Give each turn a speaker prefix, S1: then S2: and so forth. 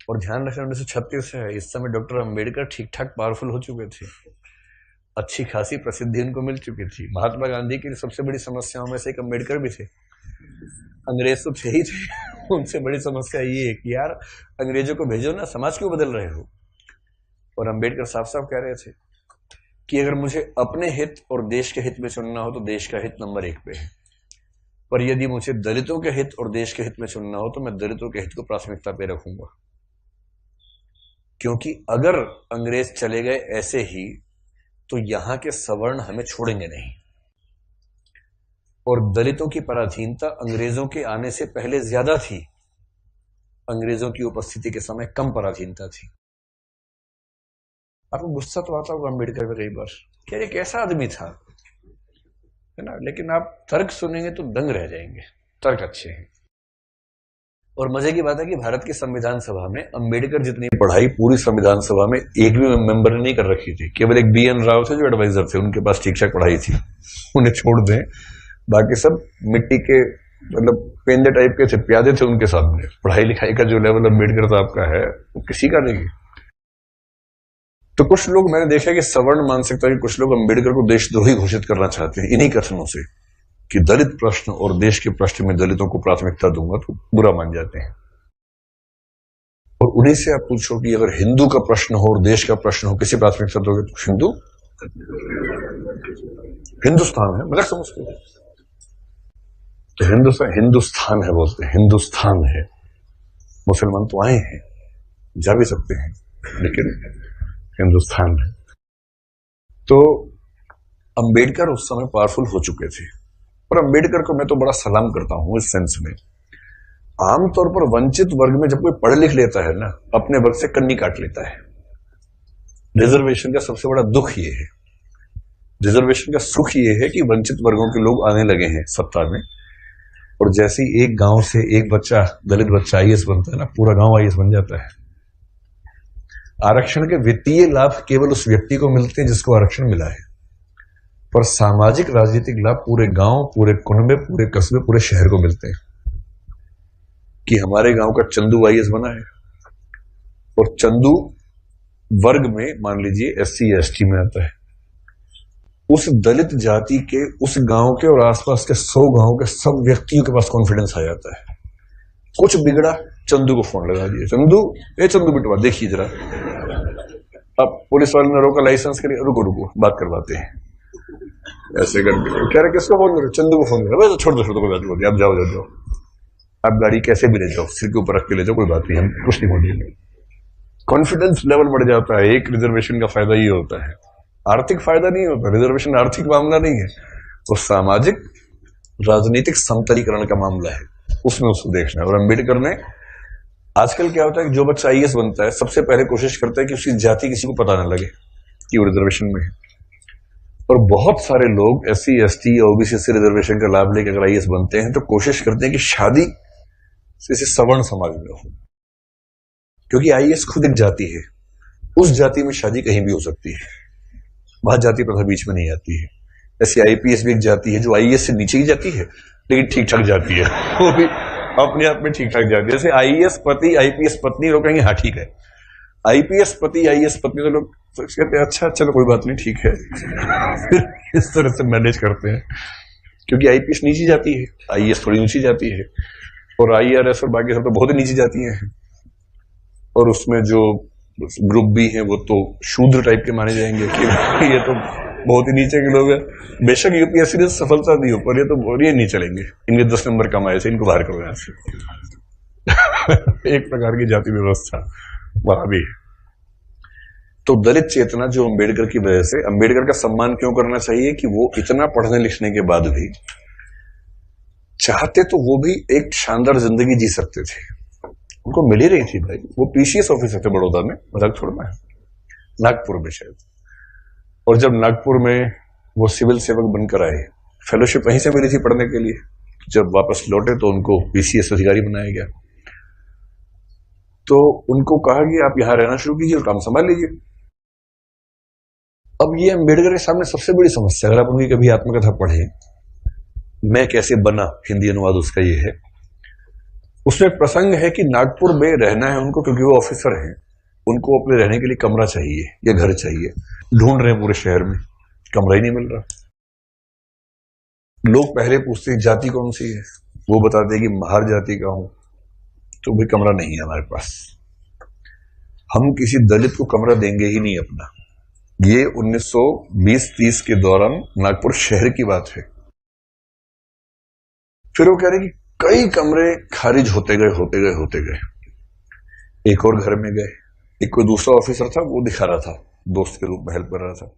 S1: और ध्यान रखना 1936 है, इस समय डॉक्टर अंबेडकर ठीक ठाक पावरफुल हो चुके थे, अच्छी खासी प्रसिद्धि उनको मिल चुकी थी। महात्मा गांधी की सबसे बड़ी समस्याओं में से एक अंबेडकर भी थे। अंग्रेज तो थे ही थे, उनसे बड़ी समस्या ये है कि यार अंग्रेजों को भेजो ना, समाज क्यों बदल रहे हो। और अंबेडकर साफ साफ कह रहे थे कि अगर मुझे अपने हित और देश के हित में चुनना हो तो देश का हित नंबर 1 पे है, पर यदि मुझे दलितों के हित और देश के हित में चुनना हो तो मैं दलितों के हित को प्राथमिकता पे रखूंगा, क्योंकि अगर अंग्रेज चले गए ऐसे ही तो यहां के सवर्ण हमें छोड़ेंगे नहीं। और दलितों की पराधीनता अंग्रेजों के आने से पहले ज्यादा थी, अंग्रेजों की उपस्थिति के समय कम पराधीनता थी। आपको गुस्सा तो आता होगा अंबेडकर पे कई बार, क्या ये कैसा आदमी था, है ना, लेकिन आप तर्क सुनेंगे तो दंग रह जाएंगे, तर्क अच्छे हैं। और मजे की बात है कि भारत की संविधान सभा में अंबेडकर जितनी पढ़ाई पूरी संविधान सभा में एक भी मेंबर ने नहीं कर रखी थी। केवल एक BN राव थे जो एडवाइजर थे, उनके पास ठीक ठाक पढ़ाई थी, उन्हें छोड़ दें, बाकी सब मिट्टी के मतलब पेंदे टाइप के थे, प्यादे थे उनके सामने। पढ़ाई लिखाई का जो लेवल अम्बेडकर साहब का है वो किसी का नहीं। तो कुछ लोग मैंने देखा कि सवर्ण मानसिकता के कुछ लोग अम्बेडकर को देशद्रोही घोषित करना चाहते हैं इन्हीं कथनों से कि दलित प्रश्न और देश के प्रश्न में दलितों को प्राथमिकता दूंगा तो बुरा मान जाते हैं। और उन्हीं से आप पूछो कि अगर हिंदू का प्रश्न हो और देश का प्रश्न हो, किसी प्राथमिकता दोगे तो हिंदू, हिंदुस्तान है, मतलब समझते हैं तो हिंदुस्तान है बोलते हैं, हिंदुस्तान है। मुसलमान तो आए हैं, जा भी सकते हैं, लेकिन हिंदुस्तान है। तो अंबेडकर उस समय पावरफुल हो चुके थे। और अंबेडकर को मैं तो बड़ा सलाम करता हूं इस सेंस में, आमतौर पर वंचित वर्ग में जब कोई पढ़ लिख लेता है ना, अपने वर्ग से कन्नी काट लेता है। रिजर्वेशन का सबसे बड़ा दुख ये है, रिजर्वेशन का सुख ये है कि वंचित वर्गों के लोग आने लगे हैं सत्ता में, और जैसे ही एक गांव से एक बच्चा, दलित बच्चा IAS बनता है ना, पूरा गांव IAS बन जाता है। आरक्षण के वित्तीय लाभ केवल उस व्यक्ति को मिलते हैं जिसको आरक्षण मिला है, पर सामाजिक राजनीतिक लाभ पूरे गांव, पूरे कुनबे, पूरे कस्बे, पूरे शहर को मिलते हैं। कि हमारे गांव का चंदू IAS बना है, और चंदू वर्ग में मान लीजिए SC ST में आता है, उस दलित जाति के उस गांव के और आसपास के 100 गांव के सब व्यक्तियों के पास कॉन्फिडेंस आ जाता है। कुछ बिगड़ा, चंदू को फोन लगा दिया, चंदू बिटवा देखिए जरा। अब पुलिस वाले ने रोका, लाइसेंस करिए, रुको बात करवाते हैं, ऐसे करके कह रहे किसको फोन करो, चंदू को फोन करो, तो छोड़ दो कोई बात नहीं, आप जाओ, आप गाड़ी कैसे भी ले जाओ, सिर के ऊपर रख के ले जाओ, कोई बात नहीं, हम कुछ नहीं बोलेंगे। कॉन्फिडेंस लेवल बढ़ जाता है। एक रिजर्वेशन का फायदा ये होता है, आर्थिक फायदा नहीं होता, रिजर्वेशन आर्थिक मामला नहीं है, वो सामाजिक राजनीतिक समतलीकरण का मामला है, उसमें उसको देखना है। और अंबेडकर ने, आजकल क्या होता है कि जो बच्चा IAS बनता है सबसे पहले कोशिश करता है कि उसकी जाति किसी को पता ना लगे कि वो रिजर्वेशन में है। और बहुत सारे लोग SC ST या OBC से रिजर्वेशन का लाभ लेकर अगर IAS बनते हैं तो कोशिश करते हैं कि शादी किसी सवर्ण समाज में हो, क्योंकि IAS खुद एक जाति है, उस जाति में शादी कहीं भी हो सकती है, वहां जाति प्रथा बीच में नहीं आती है। ऐसे IPS भी एक जाति है जो IAS से नीचे ही जाती है, लेकिन ठीक ठाक जाती है, वो भी अपने आप में ठीक ठाक जाती है। जैसे IAS पति IPS पत्नी, लोग कहेंगे हाँ ठीक है, IPS पति IAS पत्नी, तो लोग कहते हैं अच्छा चलो कोई बात नहीं ठीक है फिर इस तरह से मैनेज करते हैं, क्योंकि IPS नीची जाती है, IAS थोड़ी ऊंची जाती है, और IRS और बाकी सब तो बहुत ही नीची जाती हैं। और उसमें जो ग्रुप भी हैं वो तो शूद्र टाइप के माने जाएंगे कि ये तो बहुत ही नीचे के लोग हैं। बेशक UPSC ने सफलता दी हो, पर ये तो ये नहीं चलेंगे, इनके 10 नंबर कमाए थे, इनको बाहर करो यहाँ से एक प्रकार की जाति व्यवस्था वहां भी है। तो दलित चेतना जो अंबेडकर की वजह से, अंबेडकर का सम्मान क्यों करना चाहिए कि वो इतना पढ़ने लिखने के बाद भी चाहते तो वो भी एक शानदार जिंदगी जी सकते थे, उनको मिल ही रही थी भाई। वो PCS ऑफिसर थे बड़ौदा में, मजाक छोड़ना है, नागपुर में शायद। और जब नागपुर में वो सिविल सेवक बनकर आए, फेलोशिप वहीं से मिली थी पढ़ने के लिए, जब वापस लौटे तो उनको PCS अधिकारी बनाया गया। तो उनको कहा कि आप यहां रहना शुरू कीजिए और काम संभाल लीजिए। अब ये अंबेडकर के सामने सबसे बड़ी समस्या, अगर आप उनकी कभी आत्मकथा पढ़े, मैं कैसे बना, हिंदी अनुवाद उसका ये है उसमें एक प्रसंग है कि नागपुर में रहना है उनको, क्योंकि वो ऑफिसर हैं, उनको अपने रहने के लिए कमरा चाहिए या घर चाहिए। ढूंढ रहे हैं पूरे शहर में, कमरा ही नहीं मिल रहा। लोग पहले पूछते हैं जाति कौन सी है, वो बताते हैं कि महार जाति का हूं, तो भी कमरा नहीं है हमारे पास। हम किसी दलित को कमरा देंगे ही नहीं अपना। ये 1920-30 के दौरान नागपुर शहर की बात है। फिर वो कह रहे कि कई कमरे खारिज होते गए। एक और घर में गए, एक कोई दूसरा ऑफिसर था, वो दिखा रहा था, दोस्त के रूप में हेल्प कर रहा था।